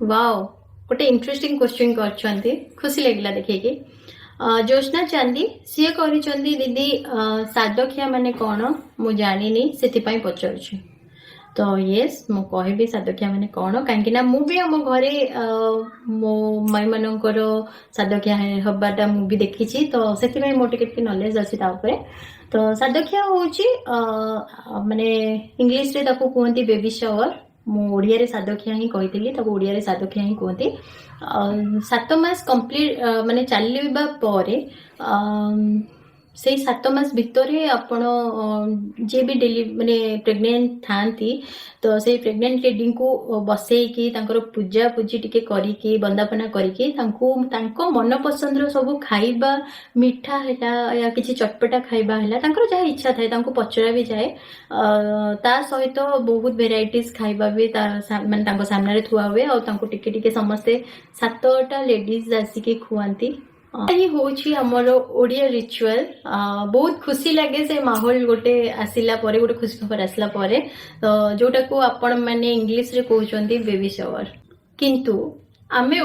wow गोटे interesting question करछंती खुशी लगला देखिए ज्योत्ना चांदी सी करिछंती दीदी सादखिया माने कौन मु जानिनी सेतिपाई पचारुछि तो येस मु कहबी सादखिया माने कौन कहीं मु भी आम घरे मो माई मानकर सादखिया हबाटा मु भी देखी तो से मोर टिके नॉलेज अच्छी तो सादखिया हूँ माने इंग्लिश रे ताको कहती बेबी शावर मु ओडिया रे सादखिया ही कही ओडिया रे सादखिया ही कहती 7 मास कंप्लीट माने चलवा पर से 7 मास भितर आपण जे भी डेली माने प्रेग्नेंट थांती तो से प्रेग्नेंट लेडी को बसईकी पूजा पूजी टिके करिकी बंदापना करिकी तांको मन पसंद रो सब खाइबा मिठा हैला या किछि चटपटा खाइबा हैला तांकर जहा इच्छा थाए तांको पचरा भी जाए ता सहित बहुत वेराइटीज खाइबा भी माने तांको सामने रे थुआ हुए और तांको टिके टिके समस्ते 7टा लेडीज आसिके खुआंती यही होची हमर ओडिया रिचुअल बहुत खुशी लगे से माहौल गोटे आसिला परे गोटे खुशी खबर आसला परे तो जोटा को आपण माने इंग्लिश रे कहउचंती बेबी शावर किंतु आमे